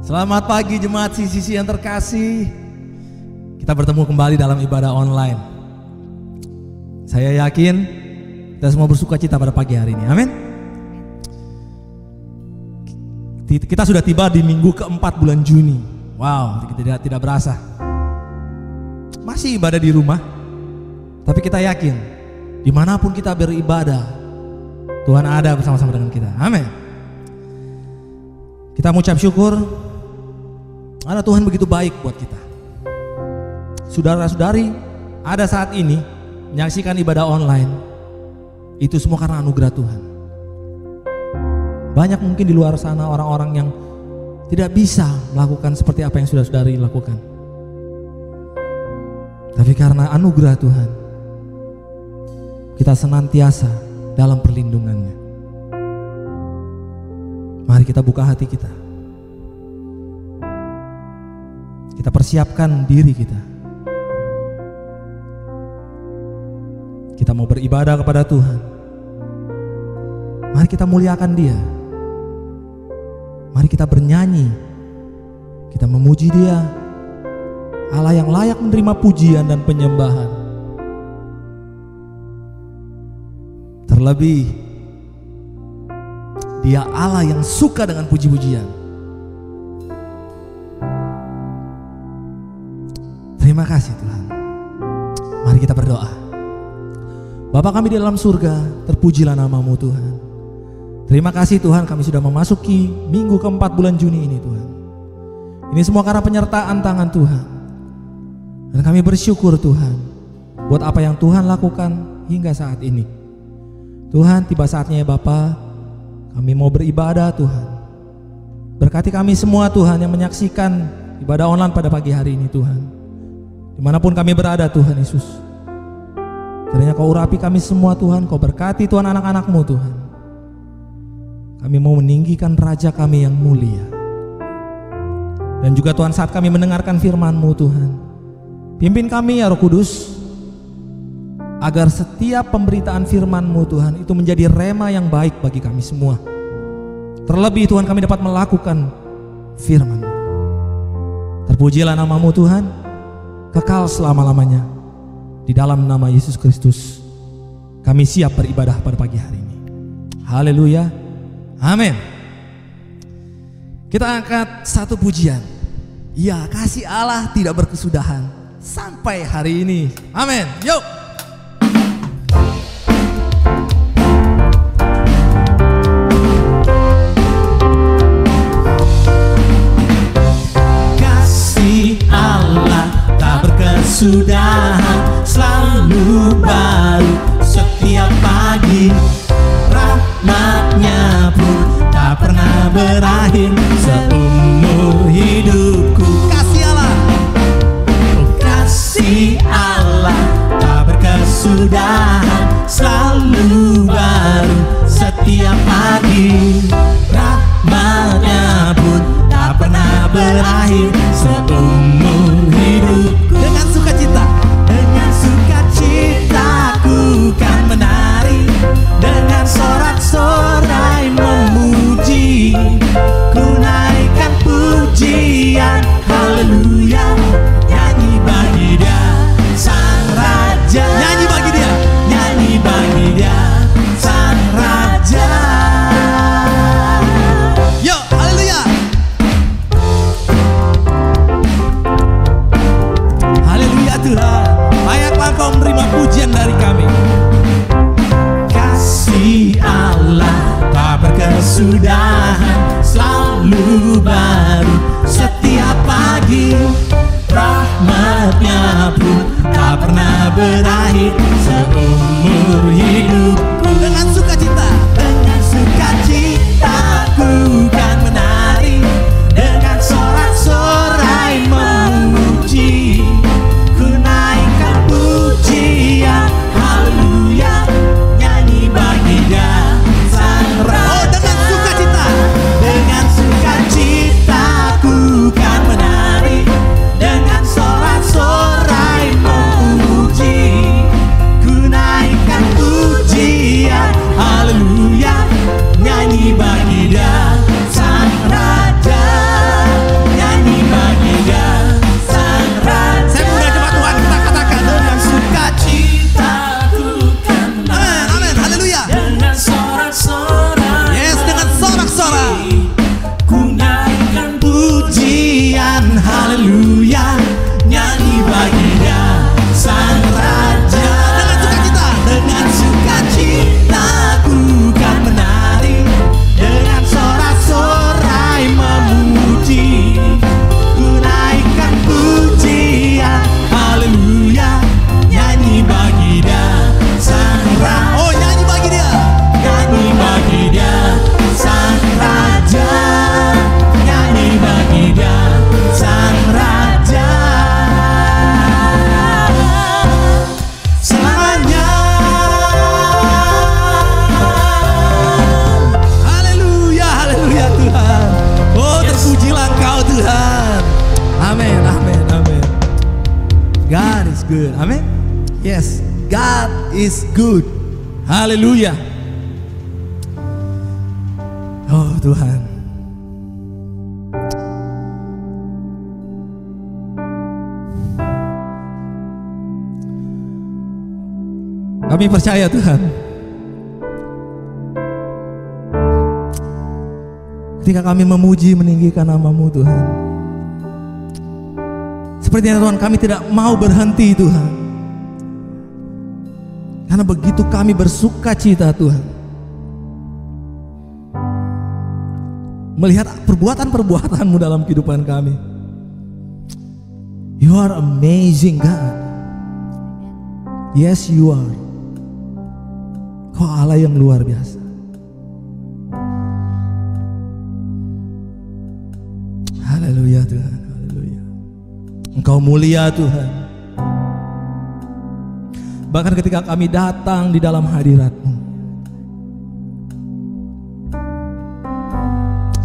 Selamat pagi jemaat CCC yang terkasih. Kita bertemu kembali dalam ibadah online. Saya yakin kita semua bersuka cita pada pagi hari ini. Amin. Kita sudah tiba di minggu keempat bulan Juni. Wow, tidak berasa. Masih ibadah di rumah, tapi kita yakin dimanapun kita beribadah, Tuhan ada bersama-sama dengan kita. Amin. Kita mengucap syukur karena Tuhan begitu baik buat kita. Saudara-saudari ada saat ini menyaksikan ibadah online, itu semua karena anugerah Tuhan. Banyak mungkin di luar sana orang-orang yang tidak bisa melakukan seperti apa yang sudah saudari lakukan. Tapi karena anugerah Tuhan, kita senantiasa dalam perlindungannya. Mari kita buka hati kita. Kita persiapkan diri kita. Kita mau beribadah kepada Tuhan. Mari kita muliakan Dia. Mari kita bernyanyi. Kita memuji Dia, Allah yang layak menerima pujian dan penyembahan. Terlebih Dia Allah yang suka dengan puji-pujian. Terima kasih Tuhan. Mari kita berdoa. Bapa kami di dalam surga, terpujilah nama-Mu Tuhan. Terima kasih Tuhan, kami sudah memasuki minggu keempat bulan Juni ini Tuhan. Ini semua karena penyertaan tangan Tuhan. Dan kami bersyukur Tuhan buat apa yang Tuhan lakukan hingga saat ini. Tuhan, tiba saatnya ya Bapa, kami mau beribadah Tuhan. Berkati kami semua Tuhan yang menyaksikan ibadah online pada pagi hari ini Tuhan. Dimanapun kami berada Tuhan Yesus, kiranya Kau urapi kami semua Tuhan. Kau berkati Tuhan anak-anak-Mu Tuhan. Kami mau meninggikan Raja kami yang mulia. Dan juga Tuhan saat kami mendengarkan firman-Mu Tuhan, pimpin kami ya Roh Kudus, agar setiap pemberitaan firman-Mu Tuhan itu menjadi rema yang baik bagi kami semua. Terlebih Tuhan kami dapat melakukan firman-Mu. Terpujilah nama-Mu Tuhan, kekal selama-lamanya. Di dalam nama Yesus Kristus kami siap beribadah pada pagi hari ini. Haleluya, amin. Kita angkat satu pujian. Ya, kasih Allah tidak berkesudahan sampai hari ini. Amin. Yuk. Kesudahan selalu baru setiap pagi, rahmat-Nya pun tak pernah berakhir seumur hidupku. Kasih Allah, oh kasih Allah tak berkesudahan, selalu baru setiap pagi, rahmat-Nya pun tak pernah berakhir seumur hidupku. Dengan sukacita ku kan menari, dengan sorak-sorai memuji, ku naikkan pujian, haleluya, nyanyi bagi Dia Sang Raja, nyanyi bagi Dia, nyanyi bagi Dia Sang Raja. Yo, haleluya. Haleluya Tuhan, layaklah Kau menerima pujian dari kami. Kasih Allah tak berkesudahan, selalu baru setiap pagi, is good. Amin. Yes, God is good. Haleluya. Oh Tuhan. Kami percaya Tuhan, ketika kami memuji meninggikan nama-Mu Tuhan, sepertinya Tuhan kami tidak mau berhenti Tuhan, karena begitu kami bersuka cita Tuhan melihat perbuatan-perbuatan-Mu dalam kehidupan kami. You are amazing God. Yes you are. Kau Allah yang luar biasa. Haleluya Tuhan, haleluya. Engkau mulia Tuhan. Bahkan ketika kami datang di dalam hadirat-Mu,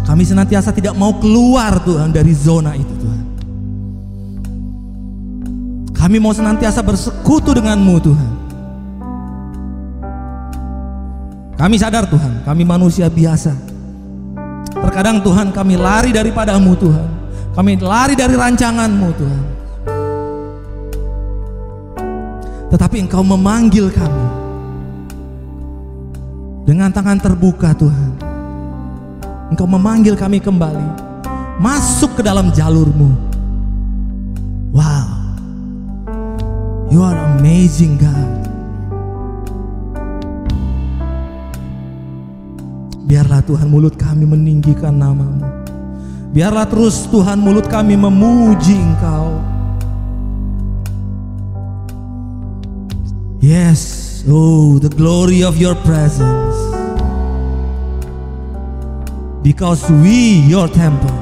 kami senantiasa tidak mau keluar Tuhan dari zona itu Tuhan. Kami mau senantiasa bersekutu dengan-Mu Tuhan. Kami sadar Tuhan, kami manusia biasa. Terkadang Tuhan kami lari daripada-Mu Tuhan. Kami lari dari rancangan-Mu Tuhan. Tetapi Engkau memanggil kami dengan tangan terbuka Tuhan. Engkau memanggil kami kembali masuk ke dalam jalur-Mu. Wow, You are amazing God. Biarlah Tuhan mulut kami meninggikan nama-Mu. Biarlah terus Tuhan mulut kami memuji Engkau. Yes, oh the glory of Your presence. Because we Your temple.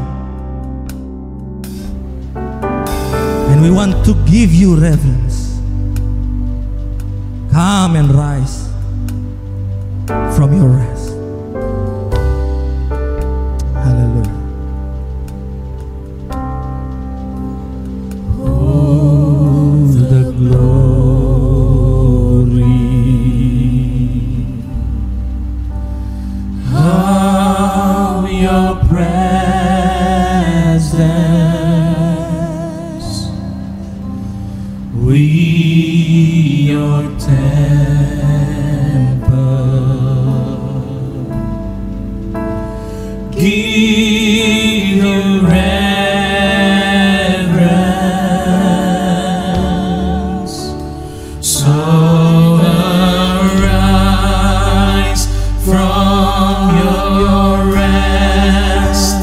And we want to give You reverence. Come and rise from Your rest. Hallelujah. Oh, the glory of Your presence. We Your temple. Give You reverence. So arise from your rest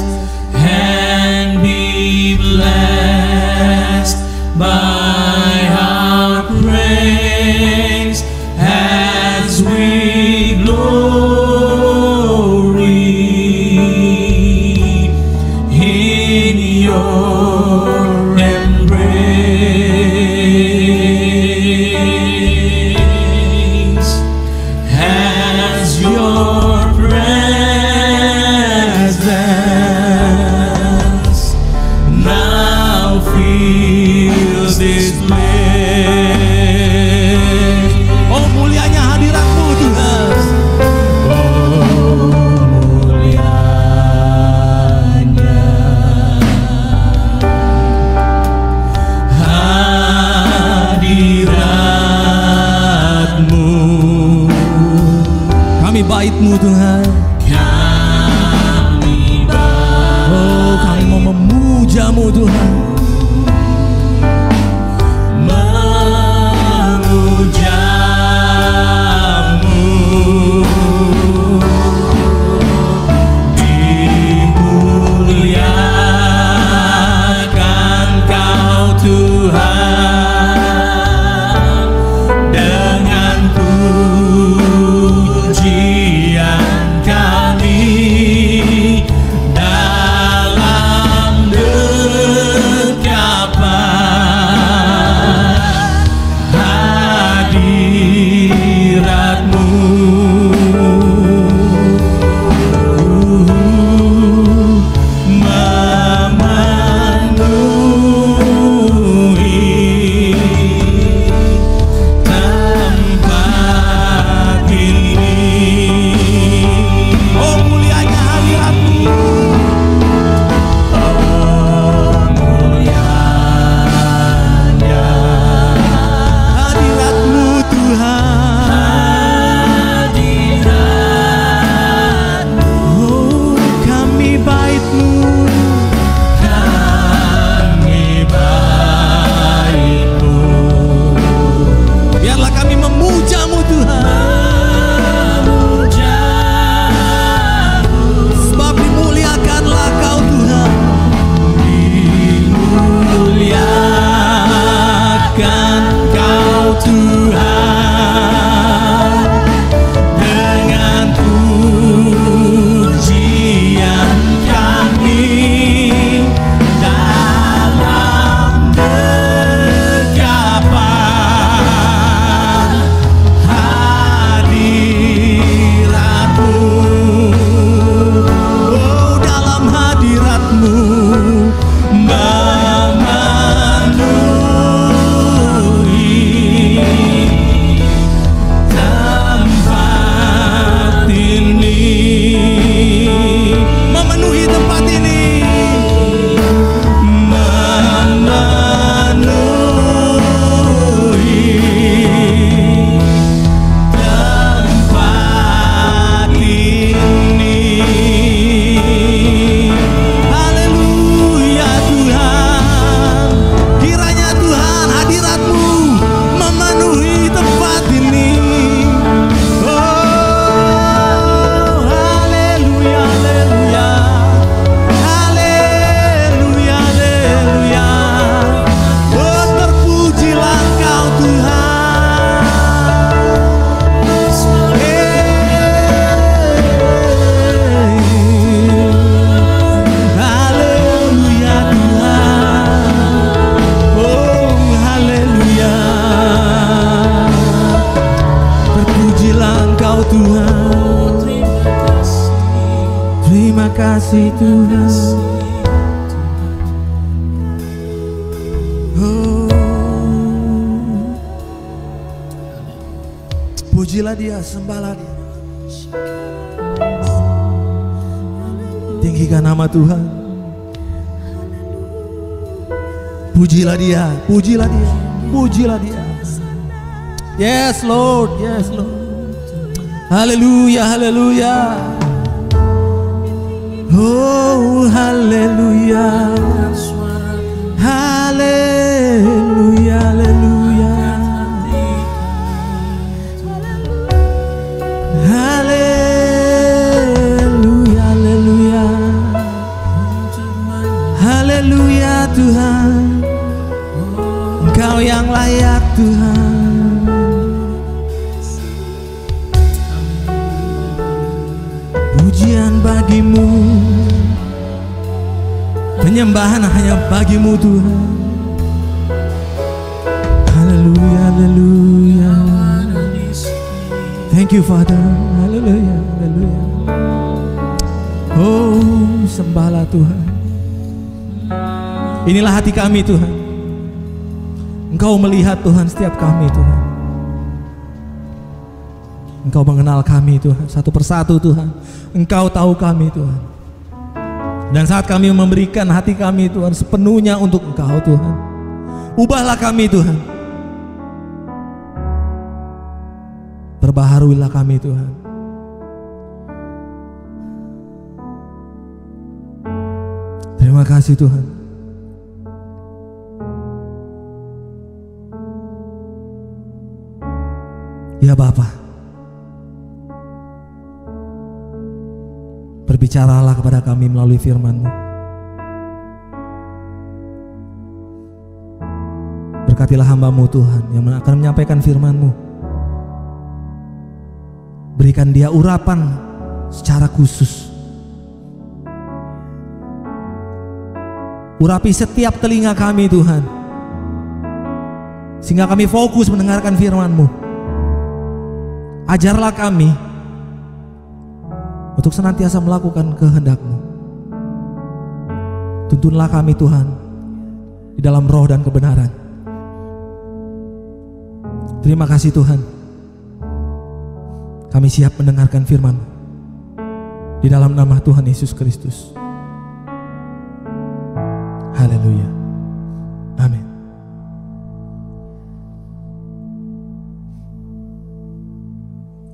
and be blessed by our praise as we glory in Your embrace, as Your presence now fills this place. Oh mulianya hadirat-Mu Tuhan. Oh mulianya hadirat-Mu. Kami bait-Mu Tuhan. Kami Oh kami mau memuja-Mu Tuhan. memuja-Mu, dimuliakan Kau Tuhan, dengan pujian kami dalam kasih Tuhan. Oh, pujilah Dia, sembahlah Dia. Tinggikan nama Tuhan. Pujilah Dia, pujilah Dia, pujilah Dia. Yes Lord, yes Lord. Haleluya, haleluya. Oh, haleluya. Haleluya, haleluya. Haleluya, haleluya. Haleluya Tuhan. Engkau yang layak Tuhan. Pujian bagimu, penyembahan hanya bagimu Tuhan. Haleluya, haleluya. Thank you Father. Haleluya, haleluya. Oh, sembahlah Tuhan. Inilah hati kami Tuhan. Engkau melihat Tuhan setiap kami Tuhan. Engkau mengenal kami Tuhan, satu persatu Tuhan. Engkau tahu kami Tuhan. Dan saat kami memberikan hati kami Tuhan sepenuhnya untuk Engkau Tuhan, ubahlah kami Tuhan. Perbaharuilah kami Tuhan. Terima kasih Tuhan. Ya Bapa, berbicaralah kepada kami melalui firman-Mu. Berkatilah hamba-Mu Tuhan yang akan menyampaikan firman-Mu. Berikan dia urapan secara khusus. Urapi setiap telinga kami Tuhan, sehingga kami fokus mendengarkan firman-Mu. Ajarlah kami untuk senantiasa melakukan kehendak-Mu. Tuntunlah kami Tuhan di dalam roh dan kebenaran. Terima kasih Tuhan. Kami siap mendengarkan firman-Mu di dalam nama Tuhan Yesus Kristus. Haleluya. Amin.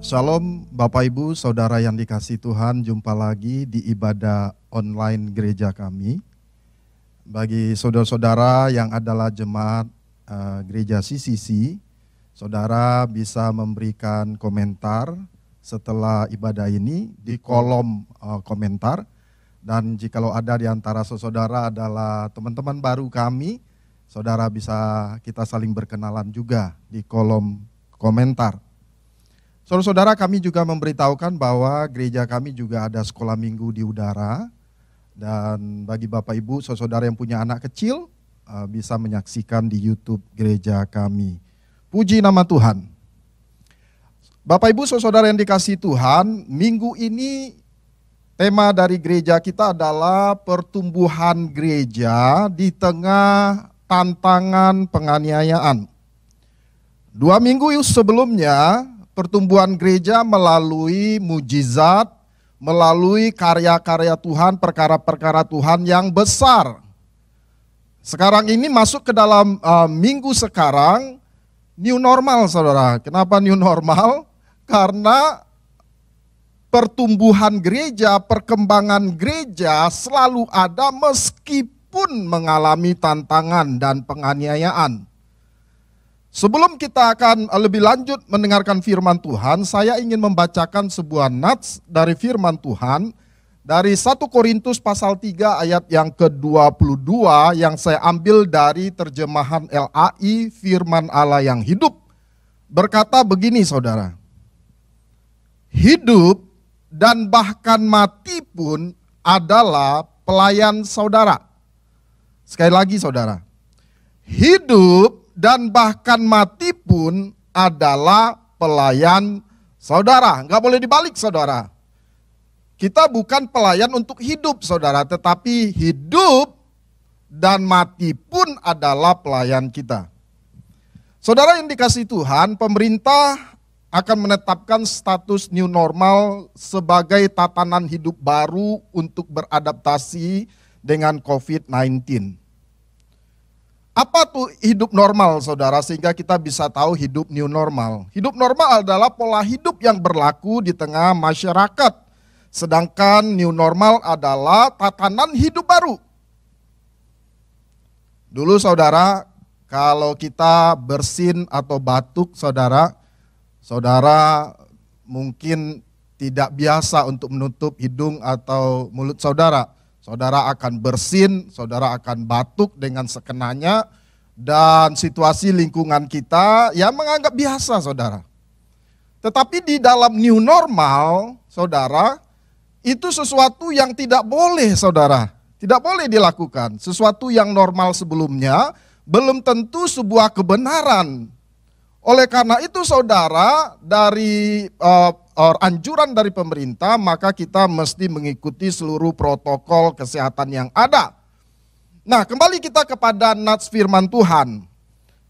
Shalom Bapak Ibu Saudara yang dikasihi Tuhan, jumpa lagi di ibadah online gereja kami. Bagi saudara-saudara yang adalah jemaat gereja CCC, saudara bisa memberikan komentar setelah ibadah ini di kolom komentar. Dan jikalau ada di antara saudara adalah teman-teman baru kami, saudara bisa kita saling berkenalan juga di kolom komentar. Saudara-saudara, kami juga memberitahukan bahwa gereja kami juga ada sekolah minggu di udara. Dan bagi Bapak Ibu, saudara yang punya anak kecil bisa menyaksikan di YouTube gereja kami. Puji nama Tuhan. Bapak Ibu, saudara yang dikasihi Tuhan, minggu ini tema dari gereja kita adalah pertumbuhan gereja di tengah tantangan penganiayaan. 2 minggu sebelumnya, pertumbuhan gereja melalui mujizat, melalui karya-karya Tuhan, perkara-perkara Tuhan yang besar. Sekarang ini masuk ke dalam minggu sekarang, new normal saudara. Kenapa new normal? Karena pertumbuhan gereja, perkembangan gereja selalu ada meskipun mengalami tantangan dan penganiayaan. Sebelum kita akan lebih lanjut mendengarkan firman Tuhan, saya ingin membacakan sebuah nats dari firman Tuhan dari 1 Korintus pasal 3 ayat yang ke-22 yang saya ambil dari terjemahan LAI Firman Allah yang hidup. Berkata begini saudara, hidup dan bahkan mati pun adalah pelayan saudara. Sekali lagi saudara, hidup dan bahkan mati pun adalah pelayan saudara. Enggak boleh dibalik saudara. Kita bukan pelayan untuk hidup, saudara, tetapi hidup dan mati pun adalah pelayan kita. Saudara yang dikasihi Tuhan, pemerintah akan menetapkan status new normal sebagai tatanan hidup baru untuk beradaptasi dengan COVID-19. Apa tuh hidup normal, saudara, sehingga kita bisa tahu hidup new normal? Hidup normal adalah pola hidup yang berlaku di tengah masyarakat, sedangkan new normal adalah tatanan hidup baru. Dulu saudara, kalau kita bersin atau batuk saudara mungkin tidak biasa untuk menutup hidung atau mulut saudara. Saudara akan bersin, saudara akan batuk dengan sekenanya, dan situasi lingkungan kita ya menganggap biasa saudara. Tetapi di dalam new normal saudara, itu sesuatu yang tidak boleh saudara. Tidak boleh dilakukan. Sesuatu yang normal sebelumnya belum tentu sebuah kebenaran. Oleh karena itu saudara, dari anjuran dari pemerintah, maka kita mesti mengikuti seluruh protokol kesehatan yang ada. Nah, kembali kita kepada nats firman Tuhan.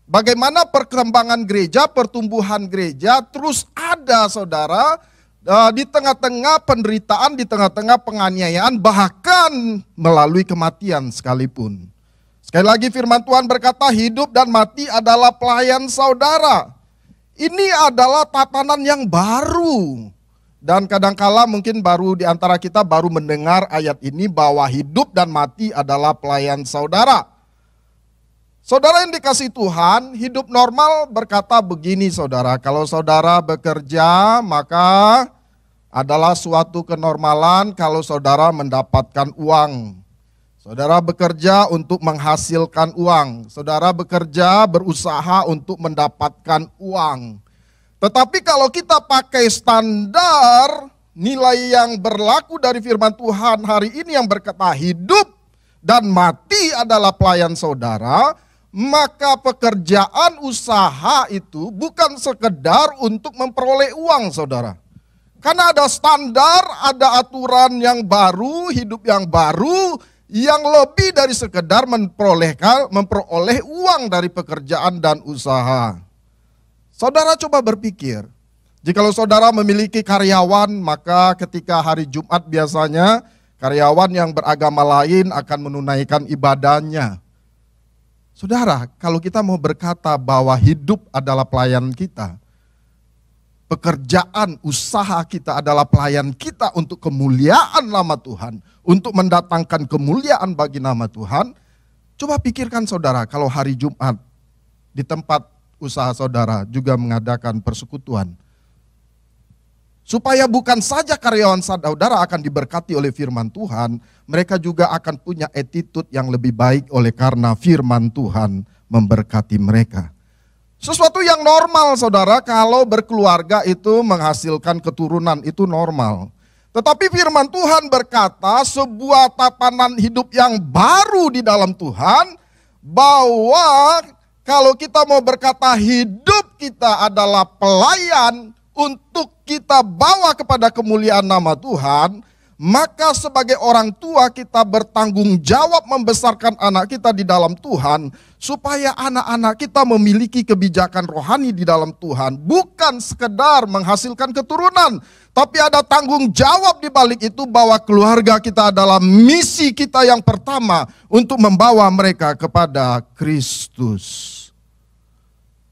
Bagaimana perkembangan gereja, pertumbuhan gereja terus ada saudara, di tengah-tengah penderitaan, di tengah-tengah penganiayaan, bahkan melalui kematian sekalipun. Sekali lagi firman Tuhan berkata, hidup dan mati adalah pelayan saudara. Ini adalah tatanan yang baru. Dan kadangkala mungkin baru di antara kita baru mendengar ayat ini bahwa hidup dan mati adalah pelayan saudara. Saudara yang dikasihi Tuhan, hidup normal berkata begini saudara, kalau saudara bekerja maka adalah suatu kenormalan kalau saudara mendapatkan uang. Saudara bekerja untuk menghasilkan uang, saudara bekerja berusaha untuk mendapatkan uang. Tetapi kalau kita pakai standar nilai yang berlaku dari firman Tuhan hari ini yang berkata hidup dan mati adalah pelayan saudara, maka pekerjaan usaha itu bukan sekedar untuk memperoleh uang saudara. Karena ada standar, ada aturan yang baru, hidup yang baru, yang lebih dari sekedar memperoleh uang dari pekerjaan dan usaha. Saudara coba berpikir, jikalau saudara memiliki karyawan, maka ketika hari Jumat biasanya karyawan yang beragama lain akan menunaikan ibadahnya. Saudara, kalau kita mau berkata bahwa hidup adalah pelayan kita, pekerjaan, usaha kita adalah pelayan kita untuk kemuliaan nama Tuhan, untuk mendatangkan kemuliaan bagi nama Tuhan. Coba pikirkan saudara, kalau hari Jumat di tempat usaha saudara juga mengadakan persekutuan. Supaya bukan saja karyawan saudara akan diberkati oleh firman Tuhan, mereka juga akan punya attitude yang lebih baik oleh karena firman Tuhan memberkati mereka. Sesuatu yang normal saudara, kalau berkeluarga itu menghasilkan keturunan itu normal. Tetapi firman Tuhan berkata sebuah tatanan hidup yang baru di dalam Tuhan, bahwa kalau kita mau berkata hidup kita adalah pelayan untuk kita bawa kepada kemuliaan nama Tuhan, maka sebagai orang tua kita bertanggung jawab membesarkan anak kita di dalam Tuhan, supaya anak-anak kita memiliki kebijakan rohani di dalam Tuhan. Bukan sekedar menghasilkan keturunan, tapi ada tanggung jawab di balik itu bahwa keluarga kita adalah misi kita yang pertama untuk membawa mereka kepada Kristus.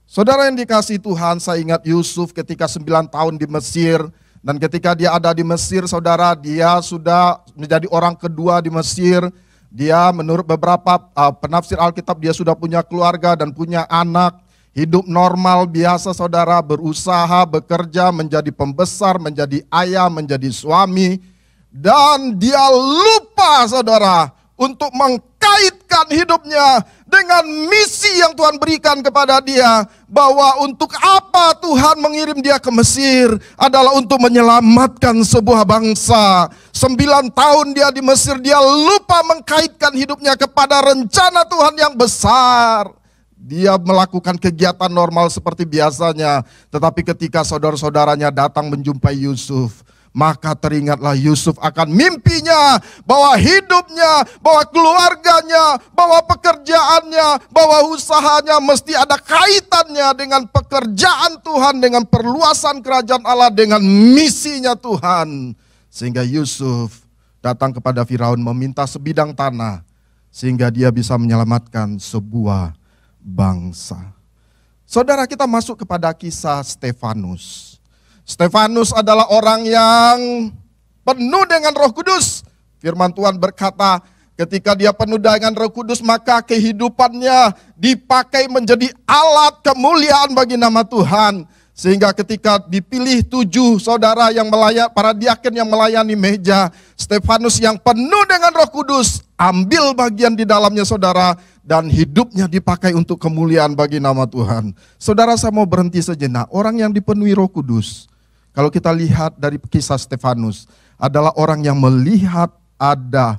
Saudara yang dikasihi Tuhan, saya ingat Yusuf ketika 9 tahun di Mesir. Dan ketika dia ada di Mesir, saudara, dia sudah menjadi orang kedua di Mesir. Dia menurut beberapa penafsir Alkitab, dia sudah punya keluarga dan punya anak. Hidup normal biasa saudara, berusaha, bekerja, menjadi pembesar, menjadi ayah, menjadi suami. Dan dia lupa saudara untuk mengkaitkan hidupnya dengan misi yang Tuhan berikan kepada dia, bahwa untuk apa Tuhan mengirim dia ke Mesir adalah untuk menyelamatkan sebuah bangsa. 9 tahun dia di Mesir, dia lupa mengkaitkan hidupnya kepada rencana Tuhan yang besar. Dia melakukan kegiatan normal seperti biasanya, tetapi ketika saudara-saudaranya datang menjumpai Yusuf, Maka teringatlah Yusuf akan mimpinya, bahwa hidupnya, bahwa keluarganya, bahwa pekerjaannya, bahwa usahanya mesti ada kaitannya dengan pekerjaan Tuhan, dengan perluasan kerajaan Allah, dengan misinya Tuhan. Sehingga Yusuf datang kepada Firaun meminta sebidang tanah, sehingga dia bisa menyelamatkan sebuah bangsa. Saudara, kita masuk kepada kisah Stefanus. Stefanus adalah orang yang penuh dengan Roh Kudus. Firman Tuhan berkata, ketika dia penuh dengan Roh Kudus, maka kehidupannya dipakai menjadi alat kemuliaan bagi nama Tuhan. Sehingga ketika dipilih 7 saudara yang melayani, para diaken yang melayani meja, Stefanus yang penuh dengan Roh Kudus ambil bagian di dalamnya saudara, dan hidupnya dipakai untuk kemuliaan bagi nama Tuhan. Saudara, saya mau berhenti sejenak. Orang yang dipenuhi Roh Kudus, kalau kita lihat dari kisah Stefanus, adalah orang yang melihat ada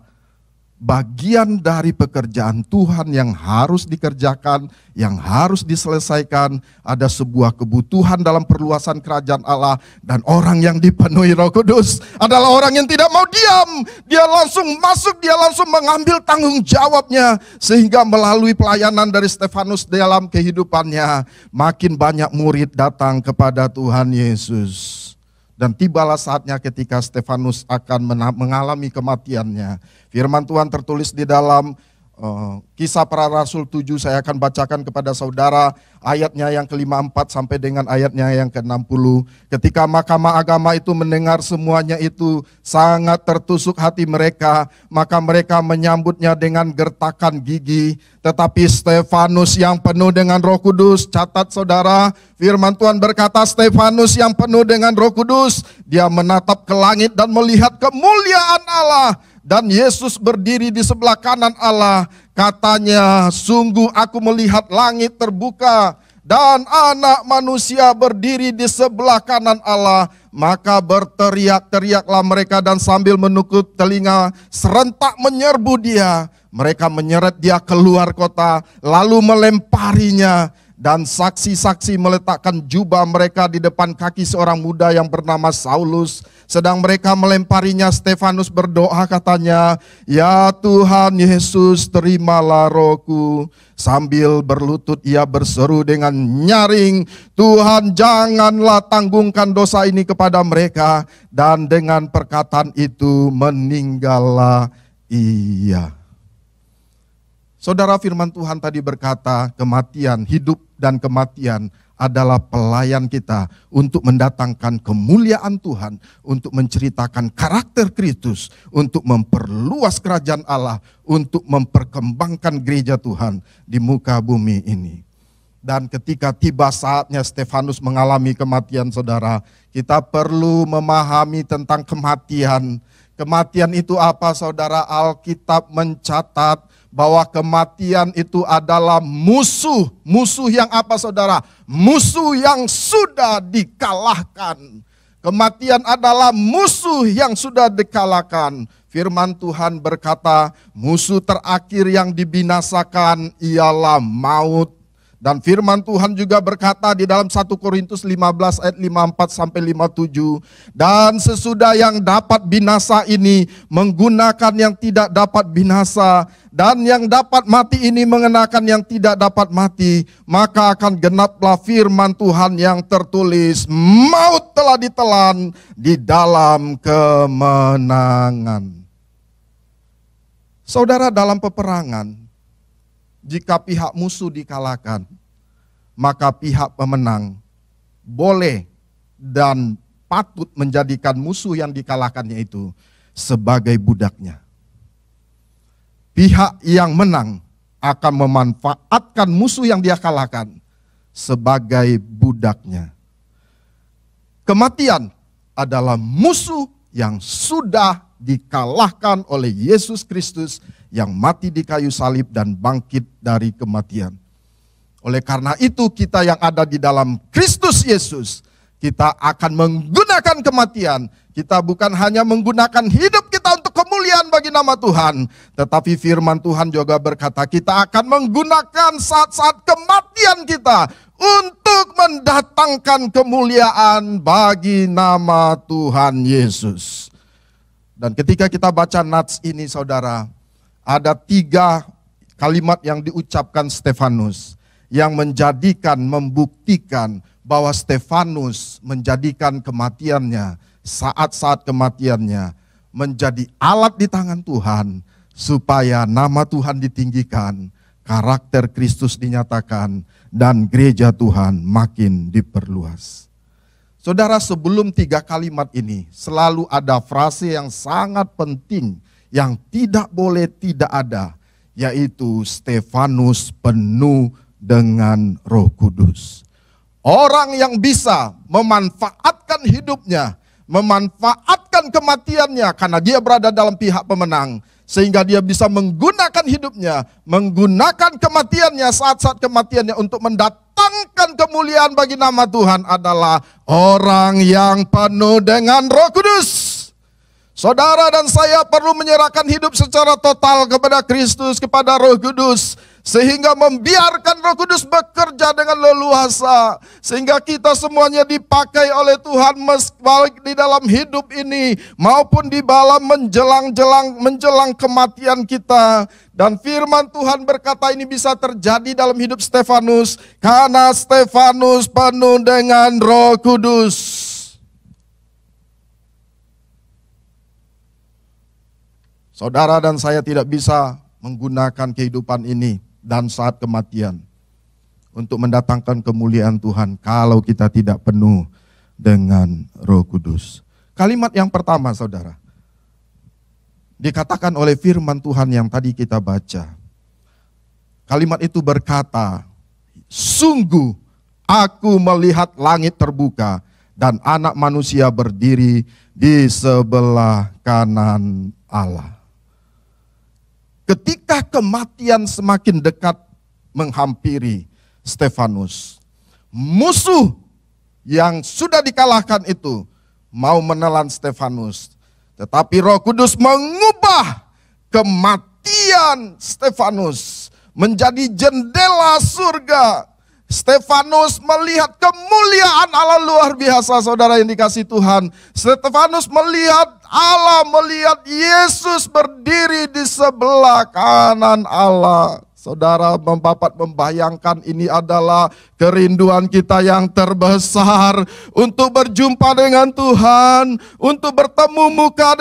bagian dari pekerjaan Tuhan yang harus dikerjakan, yang harus diselesaikan. Ada sebuah kebutuhan dalam perluasan kerajaan Allah, dan orang yang dipenuhi Roh Kudus adalah orang yang tidak mau diam. Dia langsung masuk, dia langsung mengambil tanggung jawabnya, sehingga melalui pelayanan dari Stefanus dalam kehidupannya, makin banyak murid datang kepada Tuhan Yesus. Dan tibalah saatnya ketika Stefanus akan mengalami kematiannya. Firman Tuhan tertulis di dalam Kisah Para Rasul 7, saya akan bacakan kepada saudara ayatnya yang ke-54 sampai dengan ayatnya yang ke-60. Ketika mahkamah agama itu mendengar semuanya itu, sangat tertusuk hati mereka, maka mereka menyambutnya dengan gertakan gigi. Tetapi Stefanus yang penuh dengan Roh Kudus, catat saudara, firman Tuhan berkata, Stefanus yang penuh dengan Roh Kudus, dia menatap ke langit dan melihat kemuliaan Allah. Dan Yesus berdiri di sebelah kanan Allah. Katanya, sungguh aku melihat langit terbuka dan anak manusia berdiri di sebelah kanan Allah. Maka berteriak-teriaklah mereka dan sambil menukut telinga serentak menyerbu dia. Mereka menyeret dia keluar kota lalu melemparinya. Dan saksi-saksi meletakkan jubah mereka di depan kaki seorang muda yang bernama Saulus. Sedang mereka melemparinya, Stefanus berdoa katanya, ya Tuhan Yesus, terimalah rohku. Sambil berlutut ia berseru dengan nyaring, Tuhan janganlah tanggungkan dosa ini kepada mereka. Dan dengan perkataan itu meninggallah ia. Saudara, firman Tuhan tadi berkata, kematian, hidup dan kematian adalah pelayan kita untuk mendatangkan kemuliaan Tuhan, untuk menceritakan karakter Kristus, untuk memperluas kerajaan Allah, untuk memperkembangkan gereja Tuhan di muka bumi ini. Dan ketika tiba saatnya Stefanus mengalami kematian, saudara, kita perlu memahami tentang kematian. Kematian itu apa, saudara? Alkitab mencatat bahwa kematian itu adalah musuh. Musuh yang apa, saudara? Musuh yang sudah dikalahkan. Kematian adalah musuh yang sudah dikalahkan. Firman Tuhan berkata, musuh terakhir yang dibinasakan ialah maut. Dan firman Tuhan juga berkata di dalam 1 Korintus 15 ayat 54 sampai 57. Dan sesudah yang dapat binasa ini menggunakan yang tidak dapat binasa. Dan yang dapat mati ini mengenakan yang tidak dapat mati. Maka akan genaplah firman Tuhan yang tertulis. Maut telah ditelan di dalam kemenangan. Saudara, dalam peperangan, jika pihak musuh dikalahkan, maka pihak pemenang boleh dan patut menjadikan musuh yang dikalahkannya itu sebagai budaknya. Pihak yang menang akan memanfaatkan musuh yang dia kalahkan sebagai budaknya. Kematian adalah musuh yang sudah dikalahkan oleh Yesus Kristus yang mati di kayu salib dan bangkit dari kematian. Oleh karena itu kita yang ada di dalam Kristus Yesus, kita akan menggunakan kematian. Kita bukan hanya menggunakan hidup kita untuk kemuliaan bagi nama Tuhan, tetapi firman Tuhan juga berkata kita akan menggunakan saat-saat kematian kita untuk mendatangkan kemuliaan bagi nama Tuhan Yesus. Dan ketika kita baca nats ini saudara, ada 3 kalimat yang diucapkan Stefanus yang membuktikan bahwa Stefanus menjadikan kematiannya, saat-saat kematiannya menjadi alat di tangan Tuhan supaya nama Tuhan ditinggikan, karakter Kristus dinyatakan, dan gereja Tuhan makin diperluas. Saudara, sebelum 3 kalimat ini selalu ada frase yang sangat penting yang tidak boleh tidak ada, yaitu Stefanus penuh dengan Roh Kudus. Orang yang bisa memanfaatkan hidupnya, memanfaatkan kematiannya karena dia berada dalam pihak pemenang, sehingga dia bisa menggunakan hidupnya, menggunakan kematiannya, saat-saat kematiannya untuk mendatangkan kemuliaan bagi nama Tuhan adalah orang yang penuh dengan Roh Kudus. Saudara dan saya perlu menyerahkan hidup secara total kepada Kristus, kepada Roh Kudus, sehingga membiarkan Roh Kudus bekerja dengan leluasa, sehingga kita semuanya dipakai oleh Tuhan baik di dalam hidup ini maupun di dalam menjelang kematian kita. Dan firman Tuhan berkata ini bisa terjadi dalam hidup Stefanus karena Stefanus penuh dengan Roh Kudus. Saudara dan saya tidak bisa menggunakan kehidupan ini dan saat kematian untuk mendatangkan kemuliaan Tuhan kalau kita tidak penuh dengan Roh Kudus. Kalimat yang pertama saudara, dikatakan oleh firman Tuhan yang tadi kita baca. Kalimat itu berkata, sungguh aku melihat langit terbuka dan anak manusia berdiri di sebelah kanan Allah. Ketika kematian semakin dekat menghampiri Stefanus, musuh yang sudah dikalahkan itu mau menelan Stefanus. Tetapi Roh Kudus mengubah kematian Stefanus menjadi jendela surga. Stefanus melihat kemuliaan Allah luar biasa, saudara yang dikasihi Tuhan. Stefanus melihat Allah, melihat Yesus berdiri di sebelah kanan Allah. Saudara, Bapak membayangkan ini adalah kerinduan kita yang terbesar untuk berjumpa dengan Tuhan, untuk bertemu muka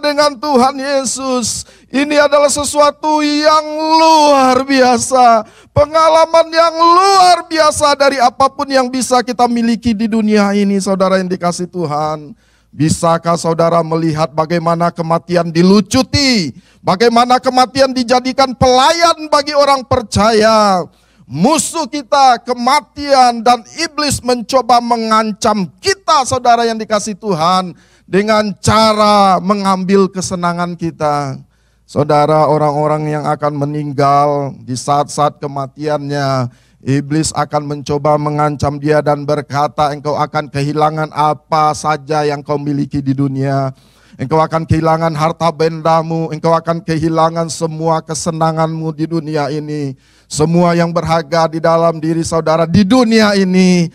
dengan Tuhan Yesus. Ini adalah sesuatu yang luar biasa, pengalaman yang luar biasa dari apapun yang bisa kita miliki di dunia ini, saudara yang dikasihi Tuhan. Bisakah saudara melihat bagaimana kematian dilucuti, bagaimana kematian dijadikan pelayan bagi orang percaya? Musuh kita, kematian dan iblis mencoba mengancam kita, saudara yang dikasihi Tuhan, dengan cara mengambil kesenangan kita. Saudara, orang-orang yang akan meninggal di saat-saat kematiannya, iblis akan mencoba mengancam dia dan berkata, engkau akan kehilangan apa saja yang kau miliki di dunia. Engkau akan kehilangan harta bendamu, engkau akan kehilangan semua kesenanganmu di dunia ini. Semua yang berharga di dalam diri saudara di dunia ini.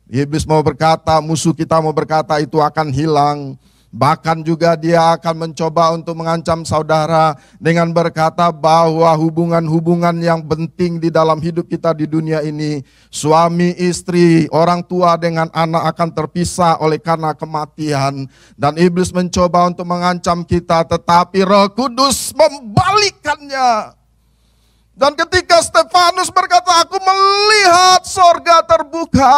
Iblis mau berkata, musuh kita mau berkata itu akan hilang. Bahkan juga dia akan mencoba untuk mengancam saudara dengan berkata bahwa hubungan-hubungan yang penting di dalam hidup kita di dunia ini, suami, istri, orang tua dengan anak akan terpisah oleh karena kematian. Dan iblis mencoba untuk mengancam kita, tetapi Roh Kudus membalikannya. Dan ketika Stefanus berkata, aku melihat sorga terbuka.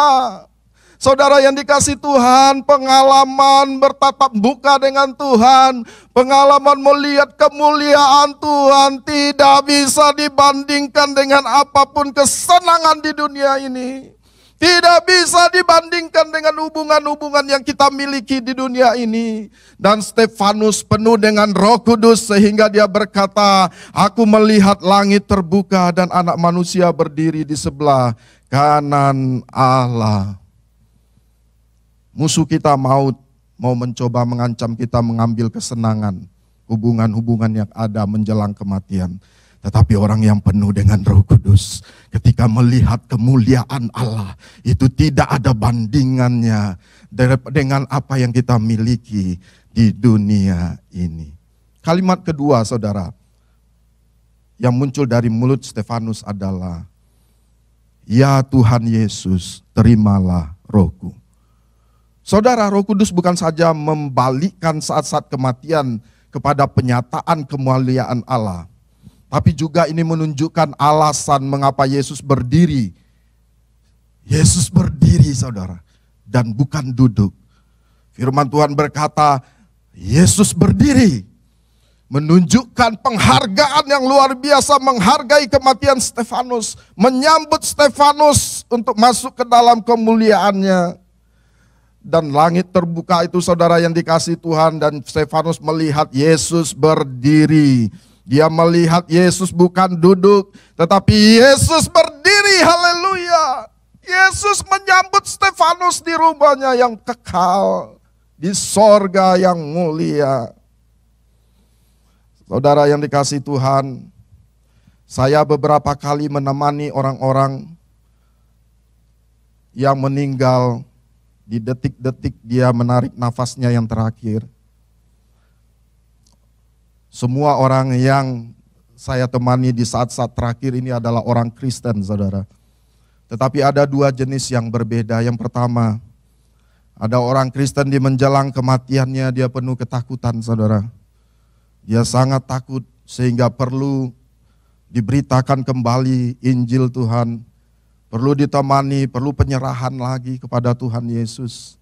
Saudara yang dikasihi Tuhan, pengalaman bertatap muka dengan Tuhan, pengalaman melihat kemuliaan Tuhan tidak bisa dibandingkan dengan apapun kesenangan di dunia ini. Tidak bisa dibandingkan dengan hubungan-hubungan yang kita miliki di dunia ini. Dan Stefanus penuh dengan Roh Kudus sehingga dia berkata, aku melihat langit terbuka dan anak manusia berdiri di sebelah kanan Allah. Musuh kita mau mencoba mengancam kita mengambil kesenangan, hubungan-hubungan yang ada menjelang kematian. Tetapi orang yang penuh dengan Roh Kudus, ketika melihat kemuliaan Allah, itu tidak ada bandingannya dengan apa yang kita miliki di dunia ini. Kalimat kedua, saudara, yang muncul dari mulut Stefanus adalah, "Ya Tuhan Yesus, terimalah rohku." Saudara, Roh Kudus bukan saja membalikkan saat-saat kematian kepada penyataan kemuliaan Allah, tapi juga ini menunjukkan alasan mengapa Yesus berdiri. Yesus berdiri, saudara, dan bukan duduk. Firman Tuhan berkata, Yesus berdiri, menunjukkan penghargaan yang luar biasa, menghargai kematian Stefanus, menyambut Stefanus untuk masuk ke dalam kemuliaannya. Dan langit terbuka itu, saudara yang dikasihi Tuhan, dan Stefanus melihat Yesus berdiri. Dia melihat Yesus bukan duduk, tetapi Yesus berdiri, haleluya. Yesus menyambut Stefanus di rumahnya yang kekal, di sorga yang mulia. Saudara yang dikasihi Tuhan, saya beberapa kali menemani orang-orang yang meninggal di detik-detik dia menarik nafasnya yang terakhir. Semua orang yang saya temani di saat-saat terakhir ini adalah orang Kristen, saudara. Tetapi ada dua jenis yang berbeda. Yang pertama, ada orang Kristen di menjelang kematiannya, dia penuh ketakutan, saudara. Dia sangat takut sehingga perlu diberitakan kembali Injil Tuhan. Perlu ditemani, perlu penyerahan lagi kepada Tuhan Yesus.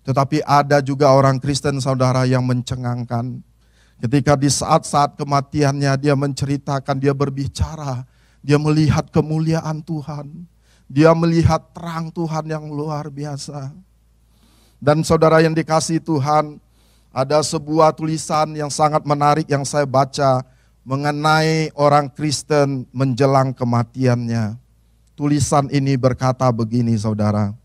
Tetapi ada juga orang Kristen, saudara, yang mencengangkan. Ketika di saat-saat kematiannya dia menceritakan, dia berbicara, dia melihat kemuliaan Tuhan. Dia melihat terang Tuhan yang luar biasa. Dan saudara yang dikasihi Tuhan, ada sebuah tulisan yang sangat menarik yang saya baca mengenai orang Kristen menjelang kematiannya. Tulisan ini berkata begini, saudara.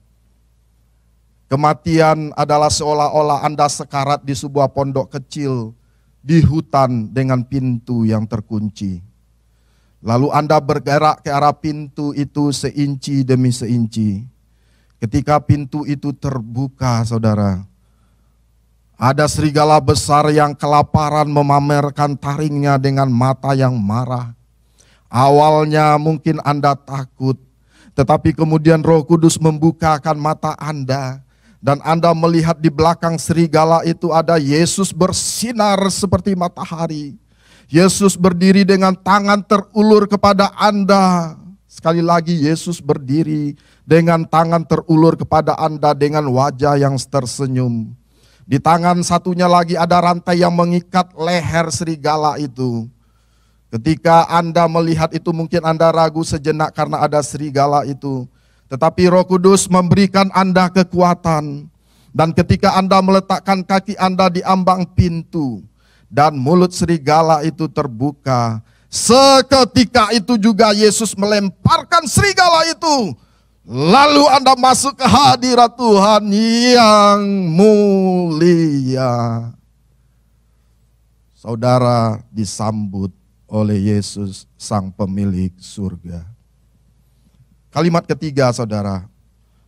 Kematian adalah seolah-olah Anda sekarat di sebuah pondok kecil di hutan dengan pintu yang terkunci. Lalu Anda bergerak ke arah pintu itu seinci demi seinci. Ketika pintu itu terbuka, saudara, ada serigala besar yang kelaparan memamerkan taringnya dengan mata yang marah. Awalnya mungkin Anda takut, tetapi kemudian Roh Kudus membukakan mata Anda. Dan Anda melihat di belakang serigala itu ada Yesus bersinar seperti matahari. Yesus berdiri dengan tangan terulur kepada Anda. Sekali lagi, Yesus berdiri dengan tangan terulur kepada Anda dengan wajah yang tersenyum. Di tangan satunya lagi ada rantai yang mengikat leher serigala itu. Ketika Anda melihat itu mungkin Anda ragu sejenak karena ada serigala itu. Tetapi Roh Kudus memberikan Anda kekuatan. Dan ketika Anda meletakkan kaki Anda di ambang pintu dan mulut serigala itu terbuka, seketika itu juga Yesus melemparkan serigala itu. Lalu Anda masuk ke hadirat Tuhan yang mulia. Saudara disambut oleh Yesus sang pemilik surga. Kalimat ketiga, saudara,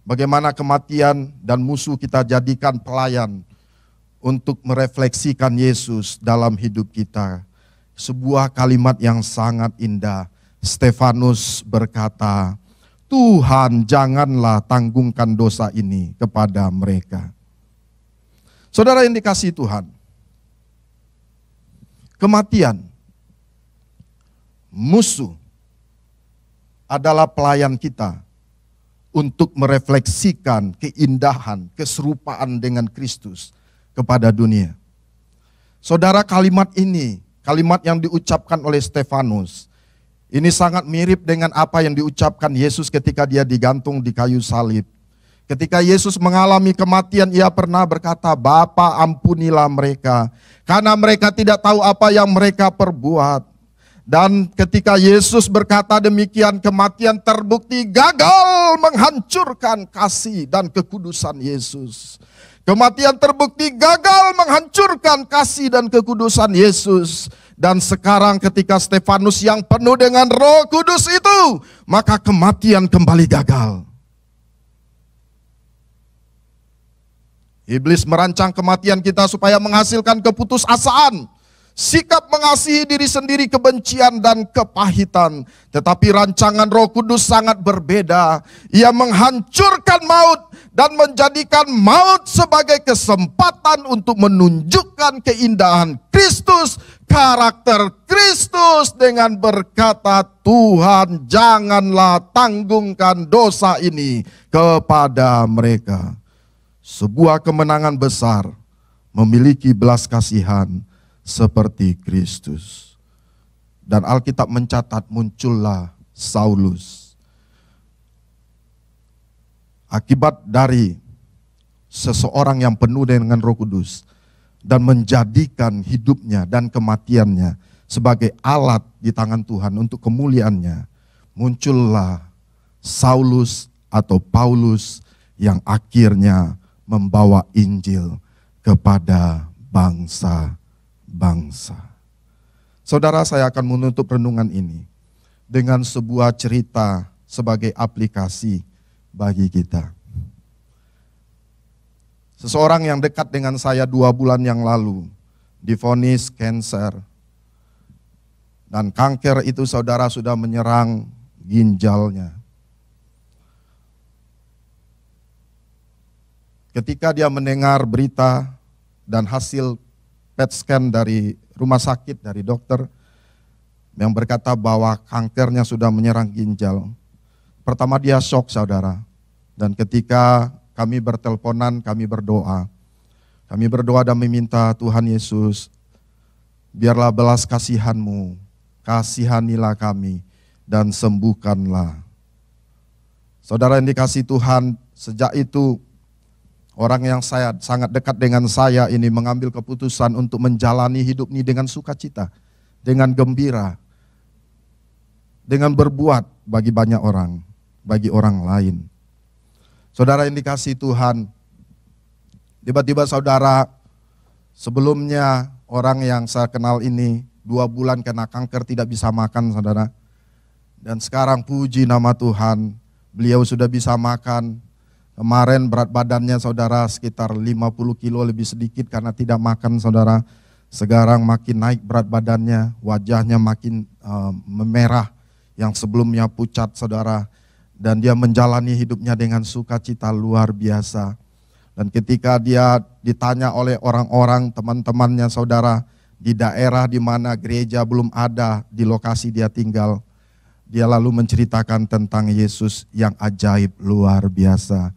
bagaimana kematian dan musuh kita jadikan pelayan untuk merefleksikan Yesus dalam hidup kita. Sebuah kalimat yang sangat indah. Stefanus berkata, Tuhan janganlah tanggungkan dosa ini kepada mereka. Saudara yang dikasihi Tuhan, kematian, musuh adalah pelayan kita untuk merefleksikan keindahan, keserupaan dengan Kristus kepada dunia. Saudara, kalimat ini, kalimat yang diucapkan oleh Stefanus, ini sangat mirip dengan apa yang diucapkan Yesus ketika dia digantung di kayu salib. Ketika Yesus mengalami kematian, ia pernah berkata, Bapa ampunilah mereka, karena mereka tidak tahu apa yang mereka perbuat. Dan ketika Yesus berkata demikian, kematian terbukti gagal menghancurkan kasih dan kekudusan Yesus. Kematian terbukti gagal menghancurkan kasih dan kekudusan Yesus. Dan sekarang ketika Stefanus yang penuh dengan Roh Kudus itu, maka kematian kembali gagal. Iblis merancang kematian kita supaya menghasilkan keputusasaan, sikap mengasihi diri sendiri, kebencian dan kepahitan. Tetapi rancangan Roh Kudus sangat berbeda. Ia menghancurkan maut dan menjadikan maut sebagai kesempatan untuk menunjukkan keindahan Kristus, karakter Kristus, dengan berkata, Tuhan janganlah tanggungkan dosa ini kepada mereka. Sebuah kemenangan besar, memiliki belas kasihan seperti Kristus. Dan Alkitab mencatat muncullah Saulus. Akibat dari seseorang yang penuh dengan Roh Kudus dan menjadikan hidupnya dan kematiannya sebagai alat di tangan Tuhan untuk kemuliaannya, muncullah Saulus atau Paulus yang akhirnya membawa Injil kepada bangsa-bangsa. Saudara, saya akan menutup renungan ini dengan sebuah cerita sebagai aplikasi bagi kita. Seseorang yang dekat dengan saya 2 bulan yang lalu divonis kanker. Dan kanker itu saudara sudah menyerang ginjalnya. Ketika dia mendengar berita dan hasil PET scan dari rumah sakit, dari dokter yang berkata bahwa kankernya sudah menyerang ginjal, pertama dia shock saudara. Dan ketika kami berteleponan, kami berdoa. Kami berdoa dan meminta Tuhan Yesus, biarlah belas kasihan-Mu, kasihanilah kami dan sembuhkanlah. Saudara yang dikasihi Tuhan, sejak itu orang yang sangat dekat dengan saya ini mengambil keputusan untuk menjalani hidup ini dengan sukacita, dengan gembira, dengan berbuat bagi banyak orang, bagi orang lain. Saudara yang dikasihi Tuhan, tiba-tiba saudara, sebelumnya orang yang saya kenal ini 2 bulan kena kanker, tidak bisa makan saudara. Dan sekarang puji nama Tuhan, beliau sudah bisa makan. Kemarin berat badannya saudara sekitar 50 kilo lebih sedikit karena tidak makan saudara. Sekarang makin naik berat badannya, wajahnya makin memerah yang sebelumnya pucat saudara. Dan dia menjalani hidupnya dengan sukacita luar biasa. Dan ketika dia ditanya oleh orang-orang, teman-temannya saudara, di daerah di mana gereja belum ada di lokasi dia tinggal, dia lalu menceritakan tentang Yesus yang ajaib luar biasa.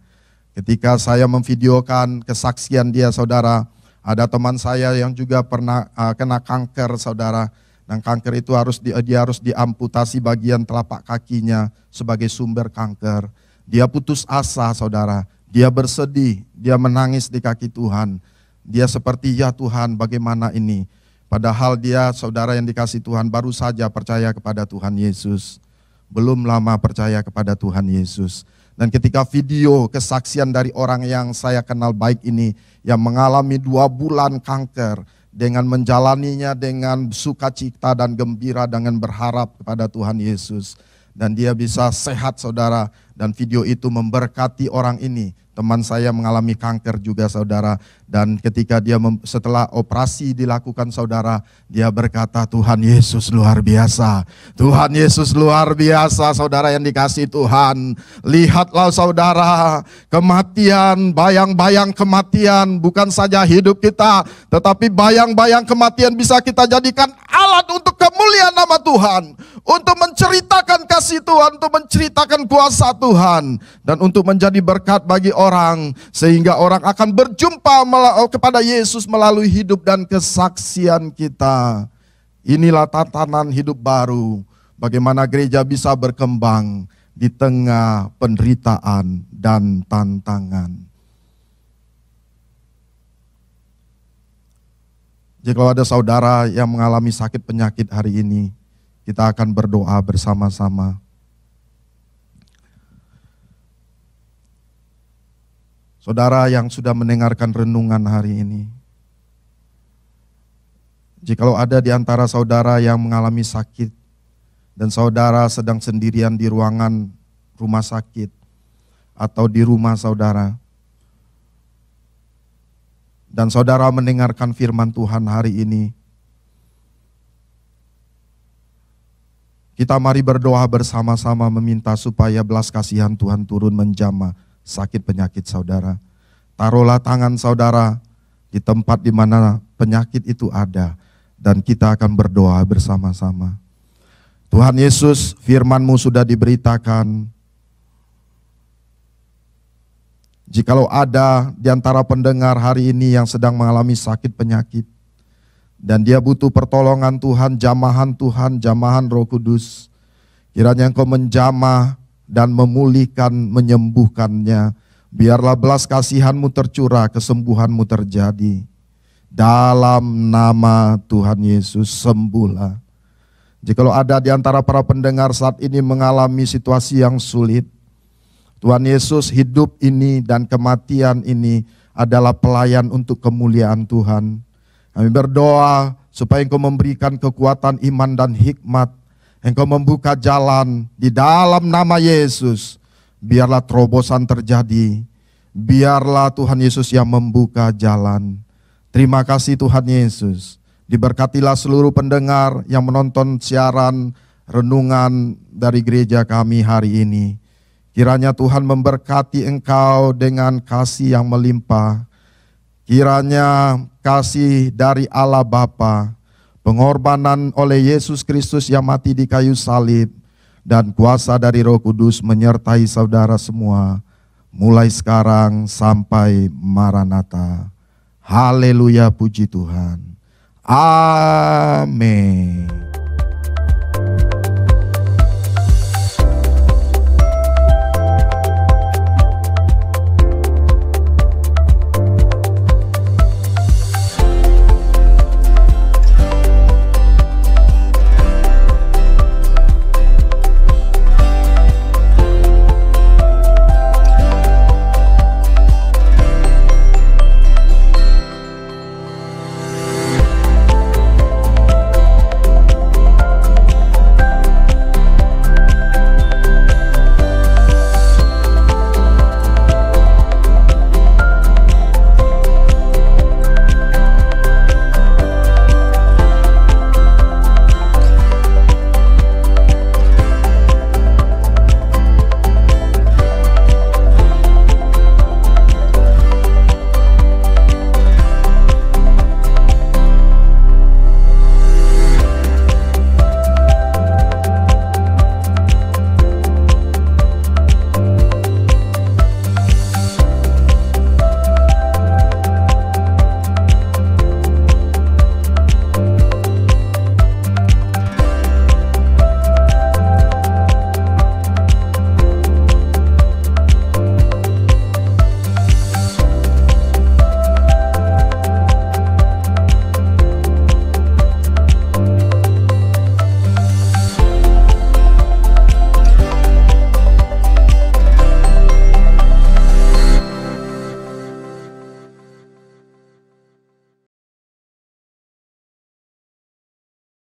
Ketika saya memvideokan kesaksian dia saudara, ada teman saya yang juga pernah kena kanker saudara. Dan kanker itu dia harus diamputasi bagian telapak kakinya sebagai sumber kanker. Dia putus asa saudara, dia bersedih, dia menangis di kaki Tuhan. Dia seperti, ya Tuhan bagaimana ini? Padahal dia saudara yang dikasihi Tuhan baru saja percaya kepada Tuhan Yesus. Belum lama percaya kepada Tuhan Yesus. Dan ketika video kesaksian dari orang yang saya kenal baik ini, yang mengalami 2 bulan kanker, dengan menjalaninya dengan sukacita dan gembira, dengan berharap kepada Tuhan Yesus. Dan dia bisa sehat saudara, dan video itu memberkati orang ini. Teman saya mengalami kanker juga saudara, dan ketika dia setelah operasi dilakukan saudara, dia berkata, Tuhan Yesus luar biasa, Tuhan Yesus luar biasa. Saudara yang dikasihi Tuhan, lihatlah saudara, kematian, bayang-bayang kematian bukan saja hidup kita, tetapi bayang-bayang kematian bisa kita jadikan alat untuk kemuliaan nama Tuhan, untuk menceritakan kasih Tuhan, untuk menceritakan kuasa Tuhan, dan untuk menjadi berkat bagi orang, sehingga orang akan berjumpa kepada Yesus melalui hidup dan kesaksian kita. Inilah tatanan hidup baru, bagaimana gereja bisa berkembang di tengah penderitaan dan tantangan. Jika ada saudara yang mengalami sakit penyakit hari ini, kita akan berdoa bersama-sama. Saudara yang sudah mendengarkan renungan hari ini, jikalau ada di antara saudara yang mengalami sakit dan saudara sedang sendirian di ruangan rumah sakit atau di rumah saudara, dan saudara mendengarkan firman Tuhan hari ini, kita mari berdoa bersama-sama meminta supaya belas kasihan Tuhan turun menjamah sakit penyakit saudara. Taruhlah tangan saudara di tempat di mana penyakit itu ada, dan kita akan berdoa bersama-sama. Tuhan Yesus, firman-Mu sudah diberitakan. Jikalau ada di antara pendengar hari ini yang sedang mengalami sakit penyakit, dan dia butuh pertolongan Tuhan, jamahan Roh Kudus, kiranya Engkau menjamah dan memulihkan, menyembuhkannya. Biarlah belas kasihan-Mu tercurah, kesembuhan-Mu terjadi. Dalam nama Tuhan Yesus, sembuhlah. Jikalau ada di antara para pendengar saat ini mengalami situasi yang sulit, Tuhan Yesus, hidup ini dan kematian ini adalah pelayan untuk kemuliaan Tuhan. Kami berdoa supaya Engkau memberikan kekuatan iman dan hikmat. Engkau membuka jalan di dalam nama Yesus. Biarlah terobosan terjadi. Biarlah Tuhan Yesus yang membuka jalan. Terima kasih Tuhan Yesus. Diberkatilah seluruh pendengar yang menonton siaran renungan dari gereja kami hari ini. Kiranya Tuhan memberkati engkau dengan kasih yang melimpah. Kiranya kasih dari Allah Bapa, pengorbanan oleh Yesus Kristus yang mati di kayu salib, dan kuasa dari Roh Kudus menyertai saudara semua, mulai sekarang sampai Maranatha. Haleluya, puji Tuhan. Amin.